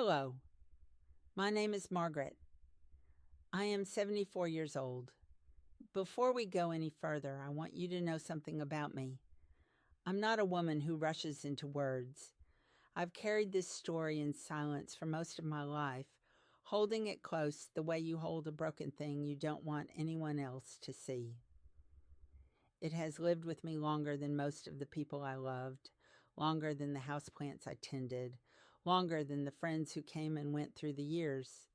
Hello, my name is Margaret. I am 74 years old. Before we go any further, I want you to know something about me. I'm not a woman who rushes into words. I've carried this story in silence for most of my life, holding it close the way you hold a broken thing you don't want anyone else to see. It has lived with me longer than most of the people I loved, longer than the houseplants I tended, longer than the friends who came and went through the years.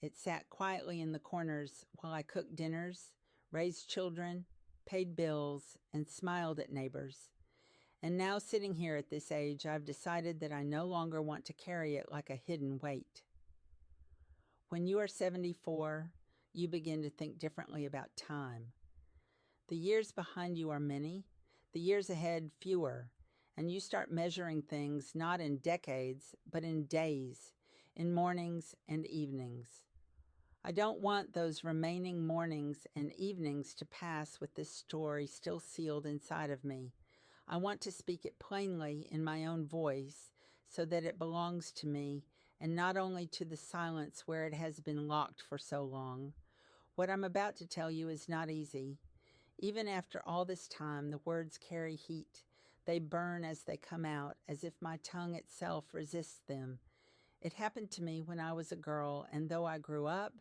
It sat quietly in the corners while I cooked dinners, raised children, paid bills, and smiled at neighbors. And now, sitting here at this age, I've decided that I no longer want to carry it like a hidden weight. When you are 74, you begin to think differently about time. The years behind you are many, the years ahead fewer, and you start measuring things not in decades, but in days, in mornings and evenings. I don't want those remaining mornings and evenings to pass with this story still sealed inside of me. I want to speak it plainly in my own voice so that it belongs to me and not only to the silence where it has been locked for so long. What I'm about to tell you is not easy. Even after all this time, the words carry heat. They burn as they come out, as if my tongue itself resists them. It happened to me when I was a girl, and though I grew up,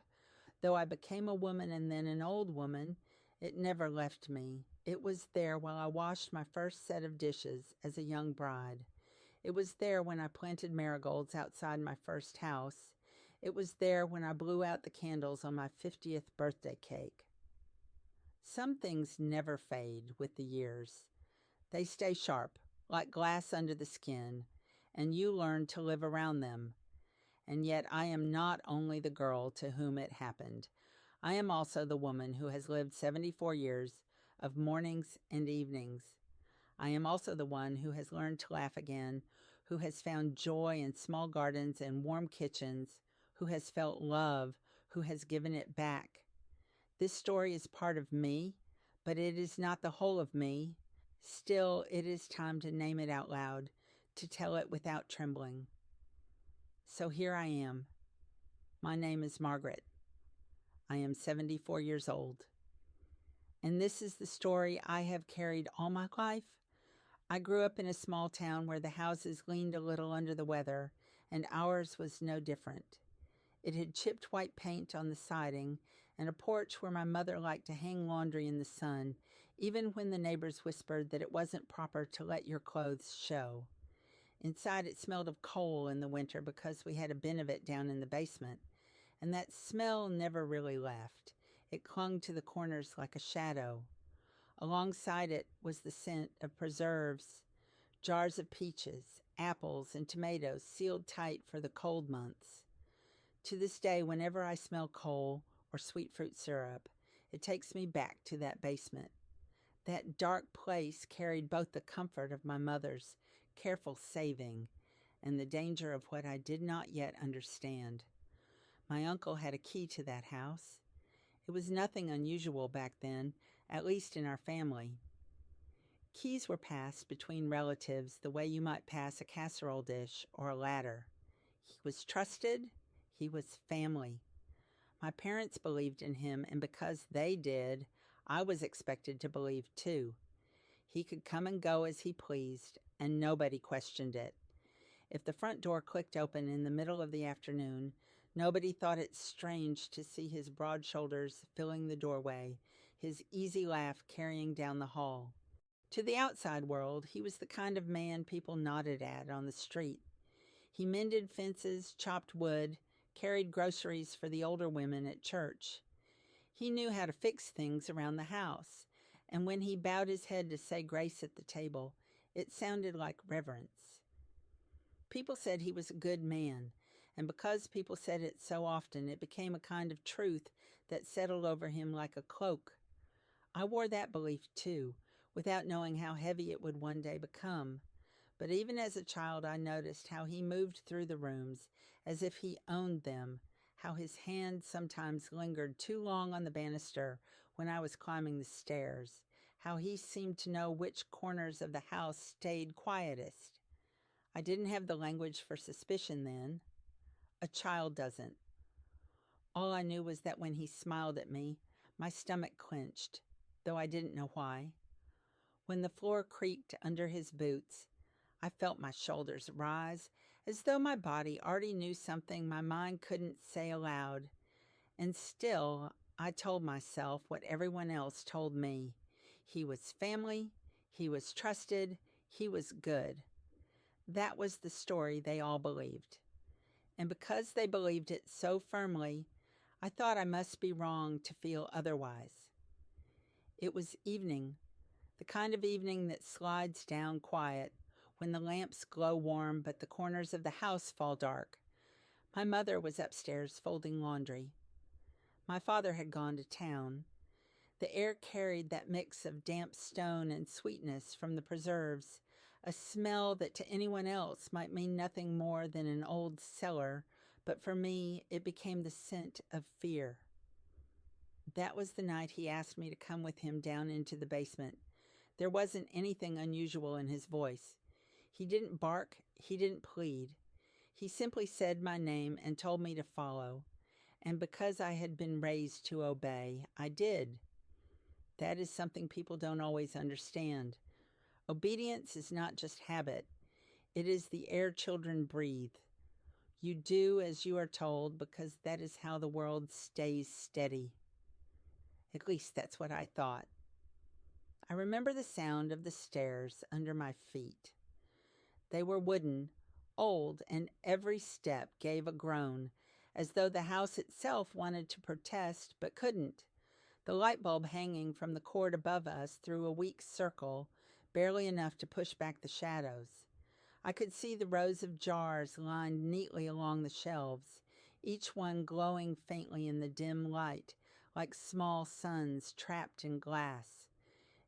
though I became a woman and then an old woman, it never left me. It was there while I washed my first set of dishes as a young bride. It was there when I planted marigolds outside my first house. It was there when I blew out the candles on my 50th birthday cake. Some things never fade with the years. They stay sharp, like glass under the skin, and you learn to live around them. And yet I am not only the girl to whom it happened. I am also the woman who has lived 74 years of mornings and evenings. I am also the one who has learned to laugh again, who has found joy in small gardens and warm kitchens, who has felt love, who has given it back. This story is part of me, but it is not the whole of me. Still, it is time to name it out loud, to tell it without trembling. So here I am. My name is Margaret. I am 74 years old. And this is the story I have carried all my life. I grew up in a small town where the houses leaned a little under the weather, and ours was no different. It had chipped white paint on the siding and a porch where my mother liked to hang laundry in the sun, even when the neighbors whispered that it wasn't proper to let your clothes show. Inside, it smelled of coal in the winter because we had a bin of it down in the basement, and that smell never really left. It clung to the corners like a shadow. Alongside it was the scent of preserves, jars of peaches, apples, and tomatoes sealed tight for the cold months. To this day, whenever I smell coal or sweet fruit syrup, it takes me back to that basement. That dark place carried both the comfort of my mother's careful saving and the danger of what I did not yet understand. My uncle had a key to that house. It was nothing unusual back then, at least in our family. Keys were passed between relatives the way you might pass a casserole dish or a ladder. He was trusted. He was family. My parents believed in him, and because they did, I was expected to believe too. He could come and go as he pleased, and nobody questioned it. If the front door clicked open in the middle of the afternoon, nobody thought it strange to see his broad shoulders filling the doorway, his easy laugh carrying down the hall. To the outside world, he was the kind of man people nodded at on the street. He mended fences, chopped wood, carried groceries for the older women at church. He knew how to fix things around the house, and when he bowed his head to say grace at the table, it sounded like reverence. People said he was a good man, and because people said it so often, it became a kind of truth that settled over him like a cloak. I wore that belief too, without knowing how heavy it would one day become. But even as a child, I noticed how he moved through the rooms as if he owned them, how his hand sometimes lingered too long on the banister when I was climbing the stairs, how he seemed to know which corners of the house stayed quietest. I didn't have the language for suspicion then. A child doesn't. All I knew was that when he smiled at me, my stomach clenched, though I didn't know why. When the floor creaked under his boots, I felt my shoulders rise, as though my body already knew something my mind couldn't say aloud. And still, I told myself what everyone else told me. He was family, he was trusted, he was good. That was the story they all believed. And because they believed it so firmly, I thought I must be wrong to feel otherwise. It was evening, the kind of evening that slides down quiet, when the lamps glow warm but the corners of the house fall dark. My mother was upstairs folding laundry. My father had gone to town. The air carried that mix of damp stone and sweetness from the preserves, a smell that to anyone else might mean nothing more than an old cellar, but for me it became the scent of fear. That was the night he asked me to come with him down into the basement. There wasn't anything unusual in his voice. He didn't bark, he didn't plead. He simply said my name and told me to follow. And because I had been raised to obey, I did. That is something people don't always understand. Obedience is not just habit. It is the air children breathe. You do as you are told because that is how the world stays steady. At least that's what I thought. I remember the sound of the stairs under my feet. They were wooden, old, and every step gave a groan, as though the house itself wanted to protest but couldn't. The light bulb hanging from the cord above us threw a weak circle, barely enough to push back the shadows. I could see the rows of jars lined neatly along the shelves, each one glowing faintly in the dim light, like small suns trapped in glass.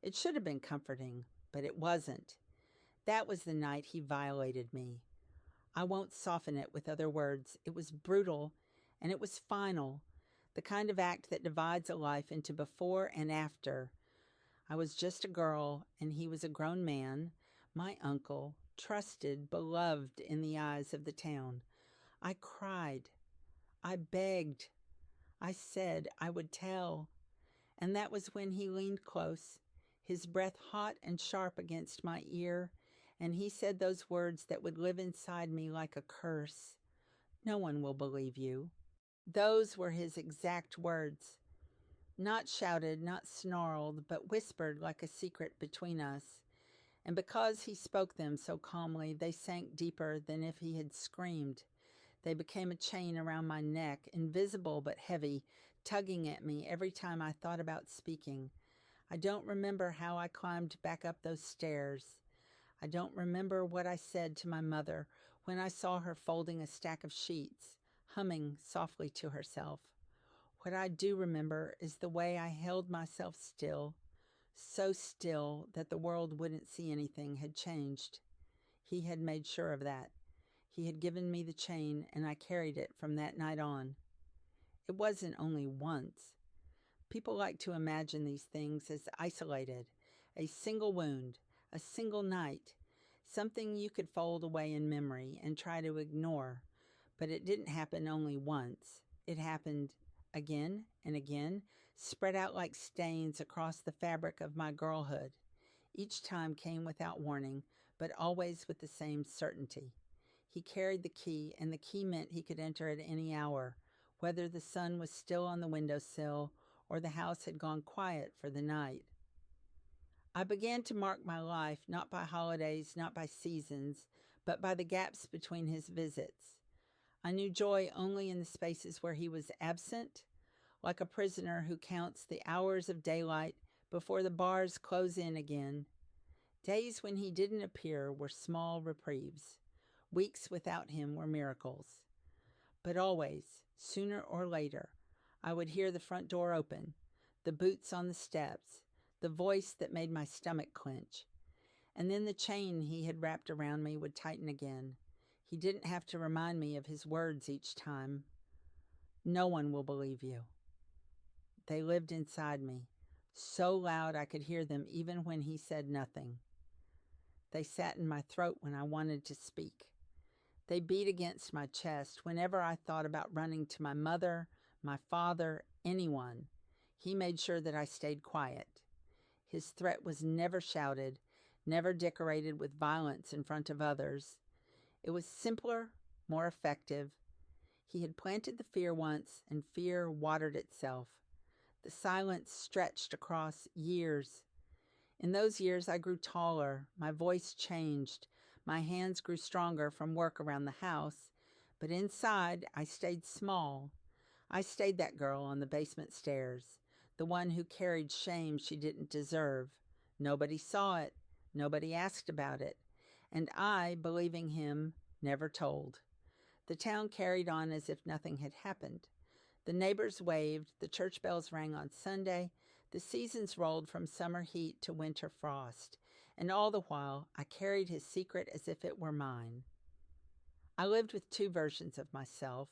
It should have been comforting, but it wasn't. That was the night he violated me. I won't soften it with other words. It was brutal, and it was final, the kind of act that divides a life into before and after. I was just a girl, and he was a grown man, my uncle, trusted, beloved in the eyes of the town. I cried. I begged. I said I would tell. And that was when he leaned close, his breath hot and sharp against my ear, and he said those words that would live inside me like a curse. No one will believe you. Those were his exact words. Not shouted, not snarled, but whispered like a secret between us. And because he spoke them so calmly, they sank deeper than if he had screamed. They became a chain around my neck, invisible but heavy, tugging at me every time I thought about speaking. I don't remember how I climbed back up those stairs. I don't remember what I said to my mother when I saw her folding a stack of sheets, humming softly to herself. What I do remember is the way I held myself still, so still that the world wouldn't see anything had changed. He had made sure of that. He had given me the chain, and I carried it from that night on. It wasn't only once. People like to imagine these things as isolated, a single wound, a single night, something you could fold away in memory and try to ignore. But it didn't happen only once. It happened again and again, spread out like stains across the fabric of my girlhood. Each time came without warning, but always with the same certainty. He carried the key, and the key meant he could enter at any hour, whether the sun was still on the windowsill or the house had gone quiet for the night. I began to mark my life not by holidays, not by seasons, but by the gaps between his visits. I knew joy only in the spaces where he was absent, like a prisoner who counts the hours of daylight before the bars close in again. Days when he didn't appear were small reprieves. Weeks without him were miracles. But always, sooner or later, I would hear the front door open, the boots on the steps, the voice that made my stomach clench. And then the chain he had wrapped around me would tighten again. He didn't have to remind me of his words each time. No one will believe you. They lived inside me, so loud I could hear them even when he said nothing. They sat in my throat when I wanted to speak. They beat against my chest whenever I thought about running to my mother, my father, anyone. He made sure that I stayed quiet. His threat was never shouted, never decorated with violence in front of others. It was simpler, more effective. He had planted the fear once, and fear watered itself. The silence stretched across years. In those years, I grew taller. My voice changed. My hands grew stronger from work around the house. But inside, I stayed small. I stayed that girl on the basement stairs, the one who carried shame she didn't deserve. Nobody saw it. Nobody asked about it. And I, believing him, never told. The town carried on as if nothing had happened. The neighbors waved, the church bells rang on Sunday, the seasons rolled from summer heat to winter frost, and all the while I carried his secret as if it were mine. I lived with two versions of myself,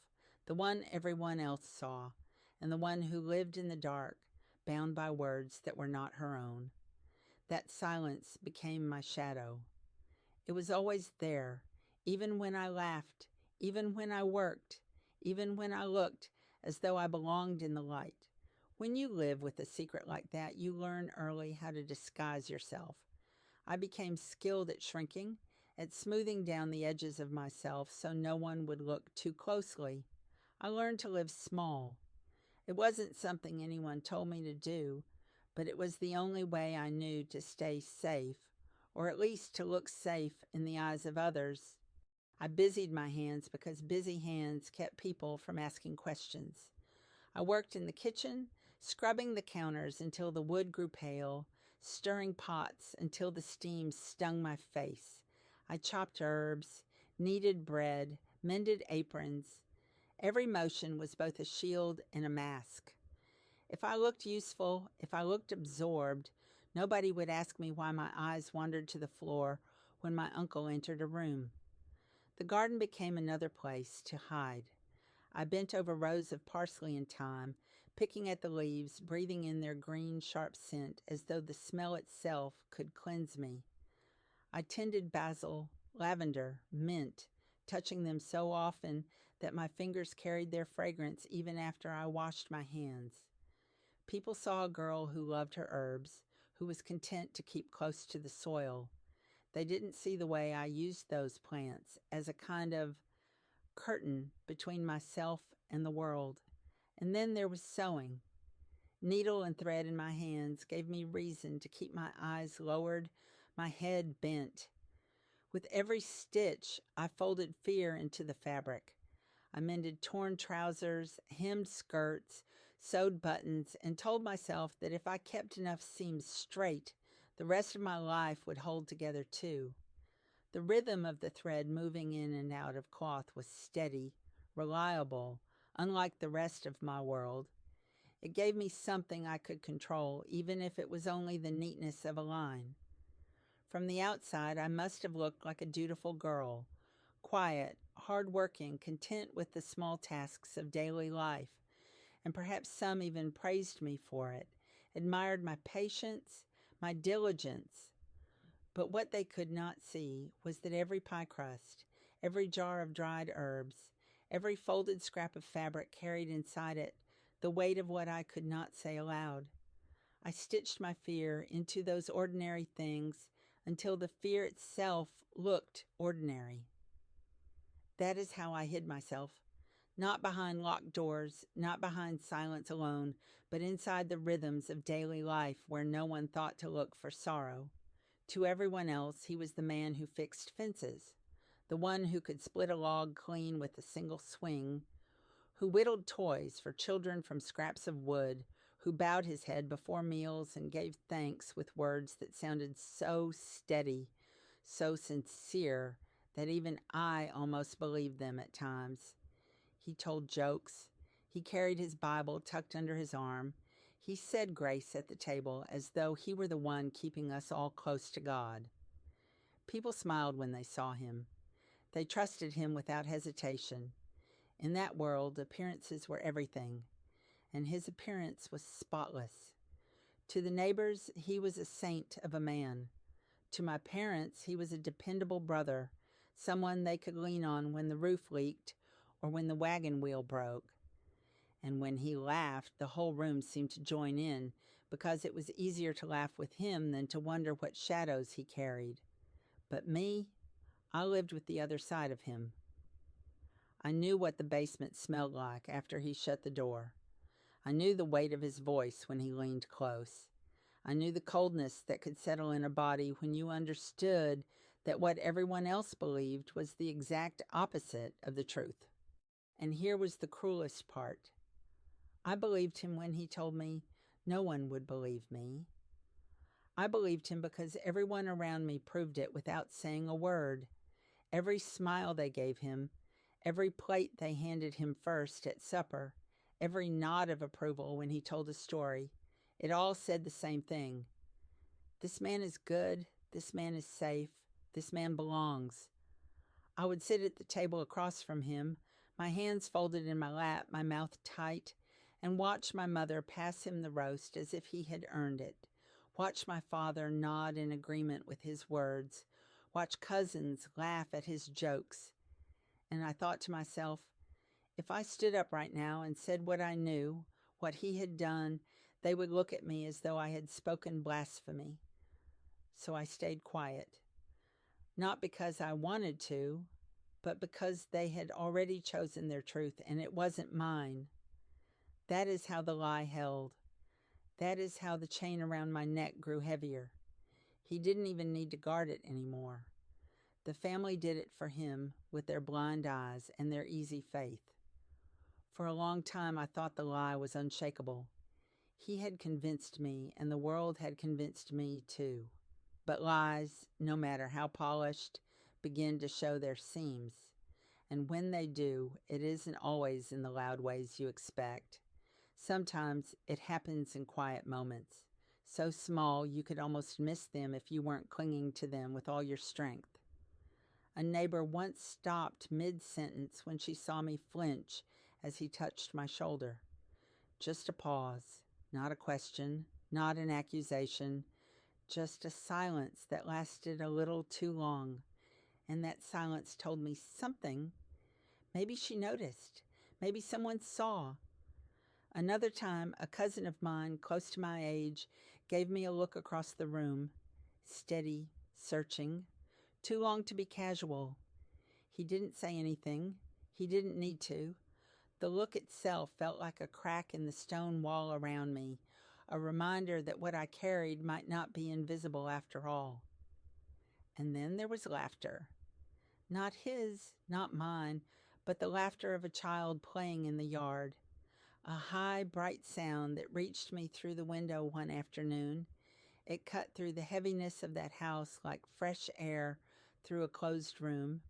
the one everyone else saw, and the one who lived in the dark, bound by words that were not her own. That silence became my shadow. It was always there, even when I laughed, even when I worked, even when I looked as though I belonged in the light. When you live with a secret like that, you learn early how to disguise yourself. I became skilled at shrinking, at smoothing down the edges of myself so no one would look too closely. I learned to live small. It wasn't something anyone told me to do, but it was the only way I knew to stay safe, or at least to look safe in the eyes of others. I busied my hands because busy hands kept people from asking questions. I worked in the kitchen, scrubbing the counters until the wood grew pale, stirring pots until the steam stung my face. I chopped herbs, kneaded bread, mended aprons. Every motion was both a shield and a mask. If I looked useful, if I looked absorbed, nobody would ask me why my eyes wandered to the floor when my uncle entered a room. The garden became another place to hide. I bent over rows of parsley and thyme, picking at the leaves, breathing in their green, sharp scent as though the smell itself could cleanse me. I tended basil, lavender, mint, touching them so often that my fingers carried their fragrance even after I washed my hands. People saw a girl who loved her herbs, who was content to keep close to the soil. They didn't see the way I used those plants as a kind of curtain between myself and the world. And then there was sewing. Needle and thread in my hands gave me reason to keep my eyes lowered, my head bent. With every stitch, I folded fear into the fabric. I mended torn trousers, hemmed skirts, sewed buttons, and told myself that if I kept enough seams straight, the rest of my life would hold together too. The rhythm of the thread moving in and out of cloth was steady, reliable, unlike the rest of my world. It gave me something I could control, even if it was only the neatness of a line. From the outside, I must have looked like a dutiful girl, quiet, hard-working, content with the small tasks of daily life, and perhaps some even praised me for it, admired my patience, my diligence. But what they could not see was that every pie crust, every jar of dried herbs, every folded scrap of fabric carried inside it the weight of what I could not say aloud. I stitched my fear into those ordinary things until the fear itself looked ordinary. That is how I hid myself. Not behind locked doors, not behind silence alone, but inside the rhythms of daily life where no one thought to look for sorrow. To everyone else, he was the man who fixed fences, the one who could split a log clean with a single swing, who whittled toys for children from scraps of wood, who bowed his head before meals and gave thanks with words that sounded so steady, so sincere, that even I almost believed them at times. He told jokes. He carried his Bible tucked under his arm. He said grace at the table as though he were the one keeping us all close to God. People smiled when they saw him. They trusted him without hesitation. In that world, appearances were everything, and his appearance was spotless. To the neighbors, he was a saint of a man. To my parents, he was a dependable brother, someone they could lean on when the roof leaked or when the wagon wheel broke. And when he laughed, the whole room seemed to join in, because it was easier to laugh with him than to wonder what shadows he carried. But me, I lived with the other side of him. I knew what the basement smelled like after he shut the door. I knew the weight of his voice when he leaned close. I knew the coldness that could settle in a body when you understood that what everyone else believed was the exact opposite of the truth. And here was the cruelest part. I believed him when he told me no one would believe me. I believed him because everyone around me proved it without saying a word. Every smile they gave him, every plate they handed him first at supper, every nod of approval when he told a story, it all said the same thing. This man is good. This man is safe. This man belongs. I would sit at the table across from him, my hands folded in my lap, my mouth tight, and watch my mother pass him the roast as if he had earned it. Watch my father nod in agreement with his words. Watch cousins laugh at his jokes. And I thought to myself, if I stood up right now and said what I knew, what he had done, they would look at me as though I had spoken blasphemy. So I stayed quiet. Not because I wanted to, but because they had already chosen their truth and it wasn't mine. That is how the lie held. That is how the chain around my neck grew heavier. He didn't even need to guard it anymore. The family did it for him with their blind eyes and their easy faith. For a long time I thought the lie was unshakable. He had convinced me, and the world had convinced me too. But lies, no matter how polished, begin to show their seams. And when they do, it isn't always in the loud ways you expect. Sometimes it happens in quiet moments, so small you could almost miss them if you weren't clinging to them with all your strength. A neighbor once stopped mid-sentence when she saw me flinch as he touched my shoulder. Just a pause, not a question, not an accusation, just a silence that lasted a little too long. And that silence told me something. Maybe she noticed. Maybe someone saw. Another time, a cousin of mine, close to my age, gave me a look across the room. Steady, searching, too long to be casual. He didn't say anything. He didn't need to. The look itself felt like a crack in the stone wall around me, a reminder that what I carried might not be invisible after all. And then there was laughter. Not his, not mine, but the laughter of a child playing in the yard. A high, bright sound that reached me through the window one afternoon. It cut through the heaviness of that house like fresh air through a closed room.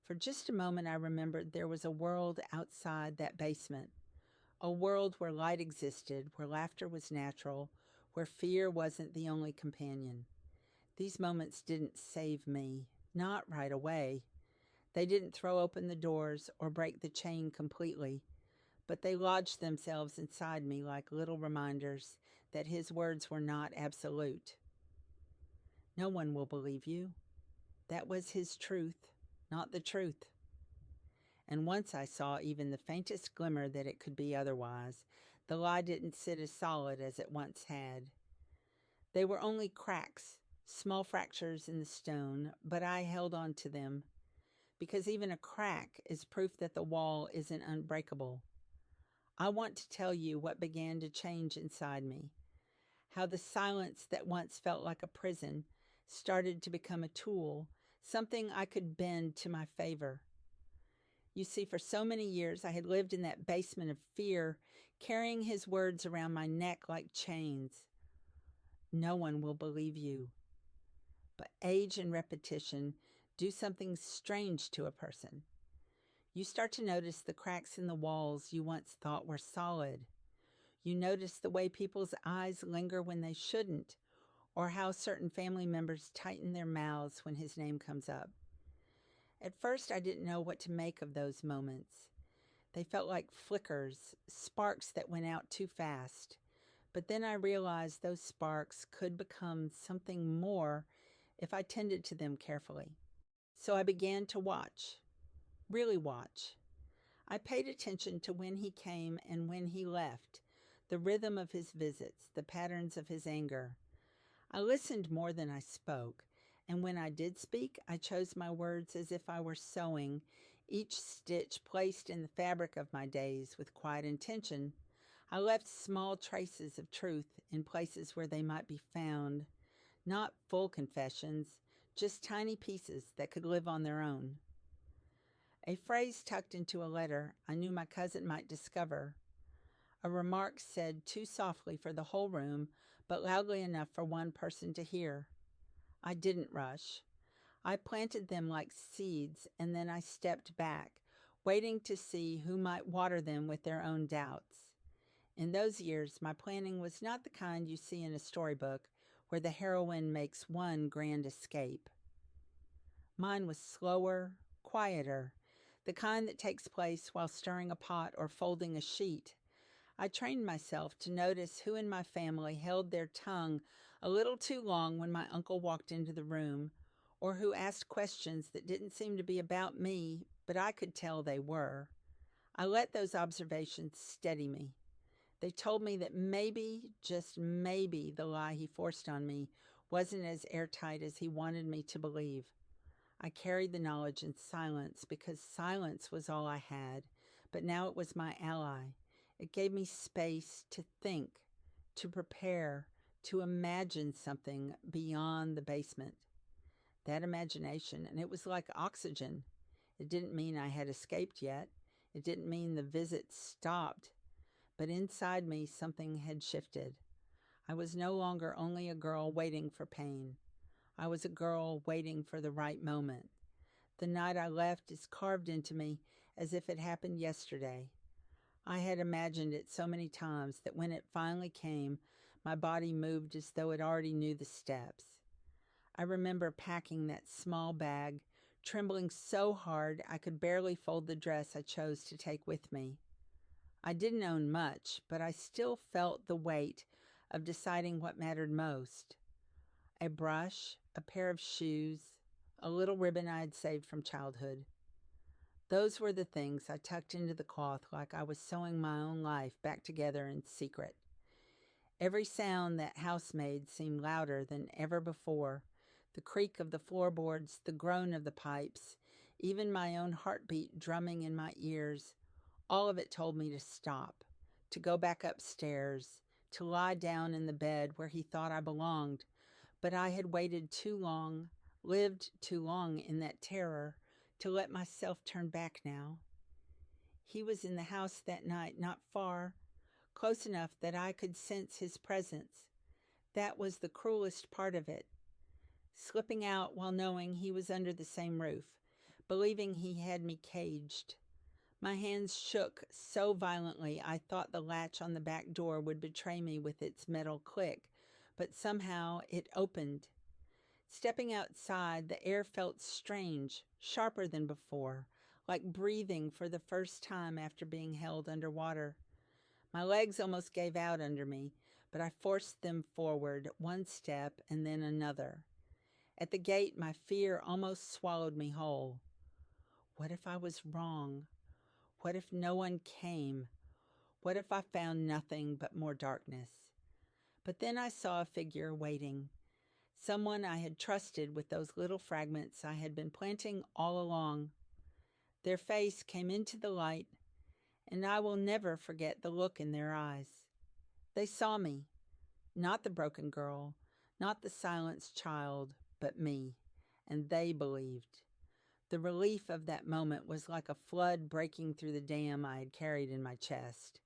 For just a moment I remembered there was a world outside that basement, a world where light existed, where laughter was natural, where fear wasn't the only companion. These moments didn't save me, not right away. They didn't throw open the doors or break the chain completely, but they lodged themselves inside me like little reminders that his words were not absolute. No one will believe you. That was his truth, not the truth. And once I saw even the faintest glimmer that it could be otherwise, the lie didn't sit as solid as it once had. They were only cracks, small fractures in the stone, but I held on to them, because even a crack is proof that the wall isn't unbreakable. I want to tell you what began to change inside me, how the silence that once felt like a prison started to become a tool, something I could bend to my favor. You see, for so many years I had lived in that basement of fear, carrying his words around my neck like chains. No one will believe you. But age and repetition do something strange to a person. You start to notice the cracks in the walls you once thought were solid. You notice the way people's eyes linger when they shouldn't, or how certain family members tighten their mouths when his name comes up. At first, I didn't know what to make of those moments. They felt like flickers, sparks that went out too fast. But then I realized those sparks could become something more if I tended to them carefully. So I began to watch, really watch. I paid attention to when he came and when he left, the rhythm of his visits, the patterns of his anger. I listened more than I spoke, and when I did speak, I chose my words as if I were sewing, each stitch placed in the fabric of my days with quiet intention. I left small traces of truth in places where they might be found, not full confessions, just tiny pieces that could live on their own. A phrase tucked into a letter I knew my cousin might discover. A remark said too softly for the whole room, but loudly enough for one person to hear. I didn't rush. I planted them like seeds, and then I stepped back, waiting to see who might water them with their own doubts. In those years, my planning was not the kind you see in a storybook, where the heroine makes one grand escape. Mine was slower, quieter, the kind that takes place while stirring a pot or folding a sheet. I trained myself to notice who in my family held their tongue a little too long when my uncle walked into the room, or who asked questions that didn't seem to be about me, but I could tell they were. I let those observations steady me. They told me that maybe, just maybe, the lie he forced on me wasn't as airtight as he wanted me to believe. I carried the knowledge in silence because silence was all I had, but now it was my ally. It gave me space to think, to prepare, to imagine something beyond the basement. That imagination, and it was like oxygen. It didn't mean I had escaped yet. It didn't mean the visit stopped. But inside me, something had shifted. I was no longer only a girl waiting for pain. I was a girl waiting for the right moment. The night I left is carved into me as if it happened yesterday. I had imagined it so many times that when it finally came, my body moved as though it already knew the steps. I remember packing that small bag, trembling so hard I could barely fold the dress I chose to take with me. I didn't own much, but I still felt the weight of deciding what mattered most. A brush, a pair of shoes, a little ribbon I had saved from childhood. Those were the things I tucked into the cloth like I was sewing my own life back together in secret. Every sound that house made seemed louder than ever before. The creak of the floorboards, the groan of the pipes, even my own heartbeat drumming in my ears. All of it told me to stop, to go back upstairs, to lie down in the bed where he thought I belonged. But I had waited too long, lived too long in that terror, to let myself turn back now. He was in the house that night, not far, close enough that I could sense his presence. That was the cruelest part of it. Slipping out while knowing he was under the same roof, believing he had me caged. My hands shook so violently I thought the latch on the back door would betray me with its metal click, but somehow it opened. Stepping outside, the air felt strange, sharper than before, like breathing for the first time after being held underwater. My legs almost gave out under me, but I forced them forward, one step and then another. At the gate, my fear almost swallowed me whole. What if I was wrong? What if no one came? What if I found nothing but more darkness? But then I saw a figure waiting. Someone I had trusted with those little fragments I had been planting all along. Their face came into the light, and I will never forget the look in their eyes. They saw me, not the broken girl, not the silenced child, but me, and they believed. The relief of that moment was like a flood breaking through the dam I had carried in my chest.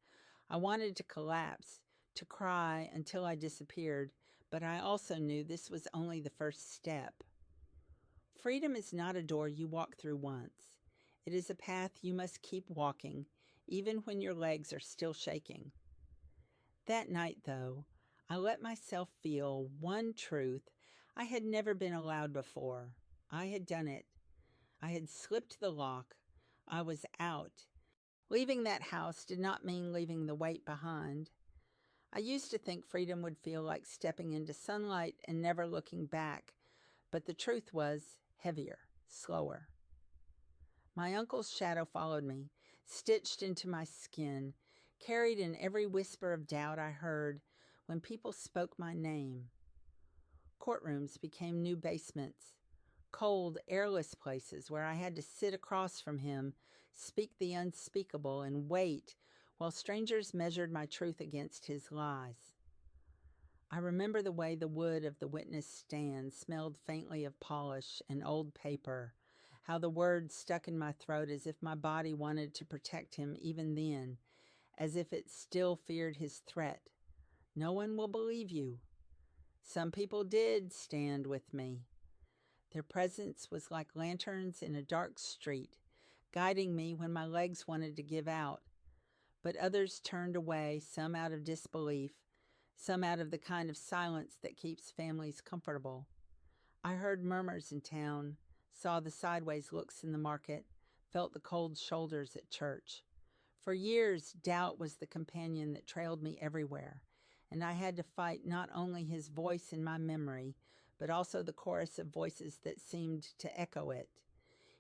I wanted to collapse, to cry until I disappeared, but I also knew this was only the first step. Freedom is not a door you walk through once. It is a path you must keep walking, even when your legs are still shaking. That night, though, I let myself feel one truth I had never been allowed before. I had done it. I had slipped the lock. I was out. Leaving that house did not mean leaving the weight behind. I used to think freedom would feel like stepping into sunlight and never looking back, but the truth was heavier, slower. My uncle's shadow followed me, stitched into my skin, carried in every whisper of doubt I heard when people spoke my name. Courtrooms became new basements, cold, airless places where I had to sit across from him, speak the unspeakable, and wait while strangers measured my truth against his lies. I remember the way the wood of the witness stand smelled faintly of polish and old paper, how the words stuck in my throat as if my body wanted to protect him even then, as if it still feared his threat. No one will believe you. Some people did stand with me. Their presence was like lanterns in a dark street, guiding me when my legs wanted to give out. But others turned away, some out of disbelief, some out of the kind of silence that keeps families comfortable. I heard murmurs in town, saw the sideways looks in the market, felt the cold shoulders at church. For years, doubt was the companion that trailed me everywhere, and I had to fight not only his voice in my memory, but also the chorus of voices that seemed to echo it.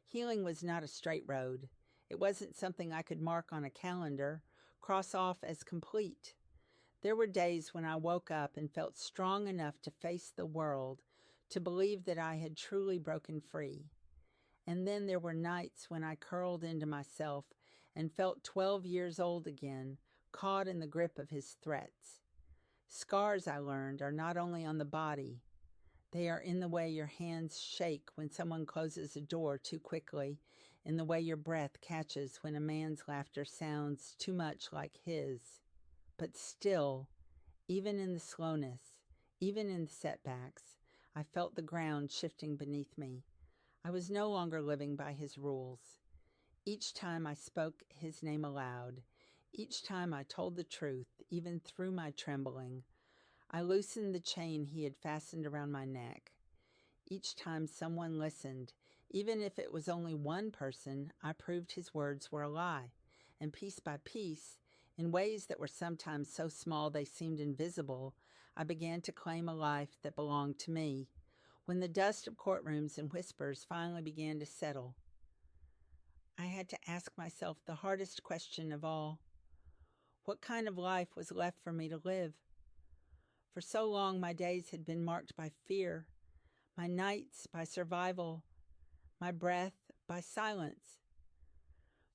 Healing was not a straight road. It wasn't something I could mark on a calendar, cross off as complete. There were days when I woke up and felt strong enough to face the world, to believe that I had truly broken free. And then there were nights when I curled into myself and felt 12 years old again, caught in the grip of his threats. Scars, I learned, are not only on the body. They are in the way your hands shake when someone closes a door too quickly, in the way your breath catches when a man's laughter sounds too much like his. But still, even in the slowness, even in the setbacks, I felt the ground shifting beneath me. I was no longer living by his rules. Each time I spoke his name aloud, each time I told the truth, even through my trembling, I loosened the chain he had fastened around my neck. Each time someone listened, even if it was only one person, I proved his words were a lie. And piece by piece, in ways that were sometimes so small they seemed invisible, I began to claim a life that belonged to me. When the dust of courtrooms and whispers finally began to settle, I had to ask myself the hardest question of all. What kind of life was left for me to live? For so long my days had been marked by fear, my nights by survival, my breath by silence.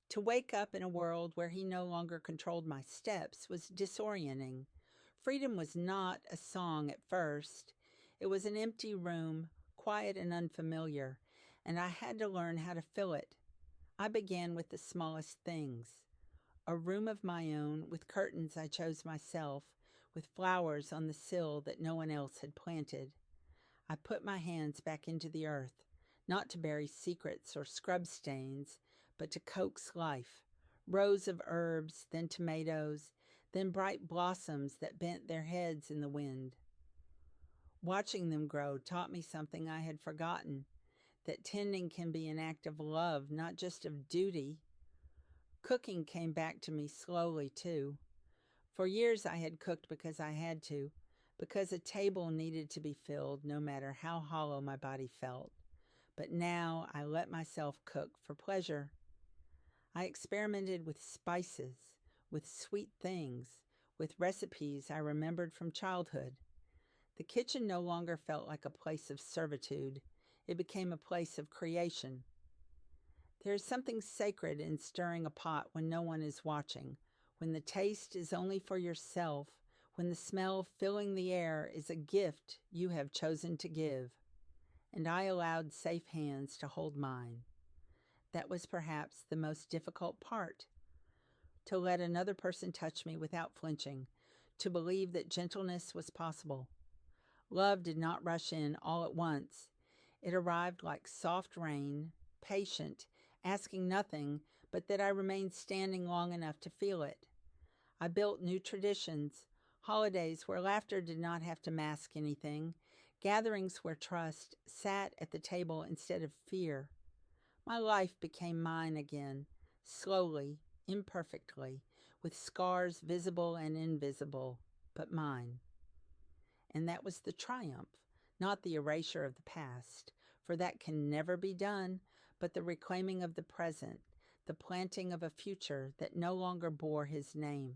To wake up in a world where he no longer controlled my steps was disorienting. Freedom was not a song at first. It was an empty room, quiet and unfamiliar, and I had to learn how to fill it. I began with the smallest things. A room of my own with curtains I chose myself, with flowers on the sill that no one else had planted. I put my hands back into the earth, not to bury secrets or scrub stains, but to coax life. Rows of herbs, then tomatoes, then bright blossoms that bent their heads in the wind. Watching them grow taught me something I had forgotten, that tending can be an act of love, not just of duty. Cooking came back to me slowly, too. For years I had cooked because I had to, because a table needed to be filled no matter how hollow my body felt. But now I let myself cook for pleasure. I experimented with spices, with sweet things, with recipes I remembered from childhood. The kitchen no longer felt like a place of servitude. It became a place of creation. There is something sacred in stirring a pot when no one is watching, when the taste is only for yourself, when the smell filling the air is a gift you have chosen to give. And I allowed safe hands to hold mine. That was perhaps the most difficult part. To let another person touch me without flinching, to believe that gentleness was possible. Love did not rush in all at once. It arrived like soft rain, patient, asking nothing, but that I remained standing long enough to feel it. I built new traditions, holidays where laughter did not have to mask anything, gatherings where trust sat at the table instead of fear. My life became mine again, slowly, imperfectly, with scars visible and invisible, but mine. And that was the triumph, not the erasure of the past, for that can never be done, but the reclaiming of the present, the planting of a future that no longer bore his name.